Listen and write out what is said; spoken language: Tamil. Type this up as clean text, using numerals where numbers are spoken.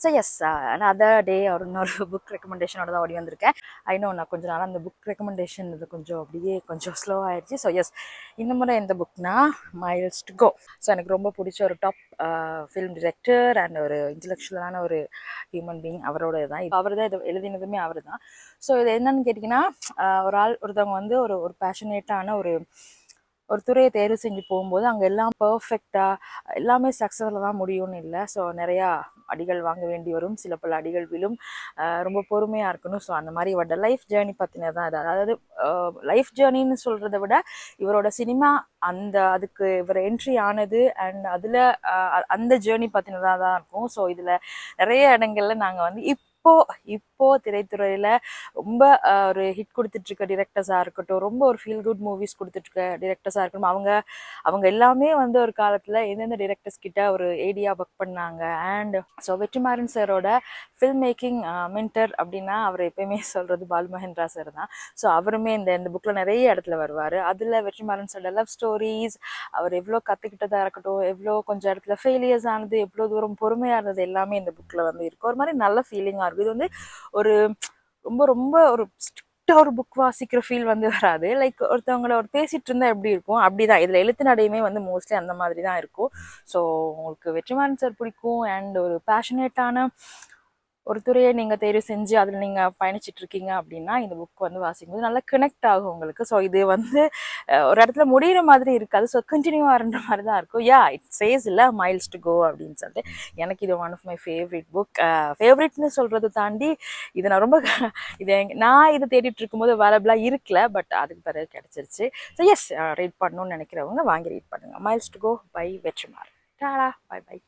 ஸோ எஸ் another day ஒரு இன்னொரு புக் ரெக்கமெண்டேஷனோட தான் ஓடி வந்திருக்கேன். ஐ நோ நான் கொஞ்சம் நாள் அந்த புக் ரெக்கமெண்டேஷன் இது கொஞ்சம் அப்படியே கொஞ்சம் ஸ்லோ ஆயிடுச்சு. ஸோ எஸ் இந்த முறை எந்த புக்னா மைல்ஸ் டு கோ. ஸோ எனக்கு ரொம்ப பிடிச்ச ஒரு டாப் ஃபிலிம் டிரெக்டர் அண்ட் ஒரு இன்டலெக்சுவலான ஒரு ஹியூமன் பீயிங். அவரோட தான் அவர் தான் இது எழுதினதுமே அவர் தான். ஸோ இது என்னன்னு கேட்டிங்கன்னா ஒருத்தவங்க வந்து ஒரு ஒரு பேஷனேட்டான ஒரு துறையை தேர்வு செஞ்சு போகும்போது அங்கே எல்லாம் பர்ஃபெக்டாக எல்லாமே சக்ஸஸில் தான் முடியும்னு இல்லை. ஸோ நிறையா அடிகள் வாங்க வேண்டி வரும், சில பல அடிகள் விழும், ரொம்ப பொறுமையாக இருக்கணும். ஸோ அந்த மாதிரி இவரோட லைஃப் ஜேர்னி பற்றினதான் இது. அதாவது லைஃப் ஜேர்னின்னு சொல்கிறத விட இவரோட சினிமா அதுக்கு இவர் என்ட்ரி ஆனது அண்ட் அதில் அந்த ஜேர்னி பற்றினதாக தான் இருக்கும். ஸோ இதில் நிறைய இடங்கள்ல நாங்கள் வந்து இப்போ திரைத்துறையில ரொம்ப ஒரு ஹிட் கொடுத்துட்டு இருக்க டிரெக்டர்ஸாக இருக்கட்டும், ரொம்ப ஒரு ஃபீல் குட் மூவிஸ் கொடுத்துட்டு இருக்க டிரெக்டர்ஸாக இருக்கட்டும், அவங்க எல்லாமே வந்து ஒரு காலத்தில் எந்தெந்த டிரெக்டர்ஸ் கிட்ட ஒரு ஏடியா ஒர்க் பண்ணாங்க. அண்ட் ஸோ வெற்றிமாறன் சாரோட ஃபில்ம் மேக்கிங் மென்டர் அப்படின்னா அவர் எப்பயுமே சொல்கிறது பாலுமகேந்திரா சார் தான். ஸோ அவருமே இந்த புக்கில் நிறைய இடத்துல வருவார். அதில் வெற்றிமாறன் சாரோட லவ் ஸ்டோரிஸ், அவர் எவ்வளோ கற்றுக்கிட்டதாக இருக்கட்டும், எவ்வளோ கொஞ்சம் இடத்துல ஃபெயிலியர்ஸ் ஆனது, எவ்வளோ தூரம் பொறுமையாக இருந்தது எல்லாமே இந்த புக்கில் வந்து இருக்கும். ஒரு மாதிரி நல்ல ஃபீலிங்காக இருக்கும். இது வந்து ஒரு ரொம்ப ரொம்ப ஒரு ஸ்ட்ரிக்டாக ஒரு புக் வாசிக்கிற ஃபீல் வந்து வராது. லைக் ஒருத்தவங்கள ஒரு பேசிட்டு இருந்தால் எப்படி இருக்கும் அப்படிதான் இதில் எழுத்து நடையுமே வந்து மோஸ்ட்லி அந்த மாதிரி தான் இருக்கும். ஸோ உங்களுக்கு வெற்றிமாறன் சார் பிடிக்கும் அண்ட் ஒரு பேஷனேட்டான ஒரு துறையை நீங்கள் தேர்வு செஞ்சு அதில் நீங்கள் பயணிச்சுட்டு இருக்கீங்க அப்படின்னா இந்த புக் வந்து வாசிக்கும்போது நல்லா கனெக்ட் ஆகும் உங்களுக்கு. ஸோ இது வந்து ஒரு இடத்துல முடிகிற மாதிரி இருக்காது. ஸோ கண்டினியூவாக இருந்த மாதிரி தான் இருக்கும். இட் சேஸ் இல்லை மைல்ஸ் டு கோ அப்படின்னு சொல்லிட்டு எனக்கு இது one of my favourite book. ஃபேவரட்னு சொல்கிறத தாண்டி இது நான் ரொம்ப நான் இதை தேடிட்டு இருக்கும்போது அவைலபிளாக இருக்கல, பட் அதுக்கு பிறகு கிடச்சிருச்சு. ஸோ எஸ் ரீட் பண்ணணும்னு நினைக்கிறவங்க வாங்கி ரீட் பண்ணுங்கள். Miles to go by Vetrimaaran. Tata, bye by.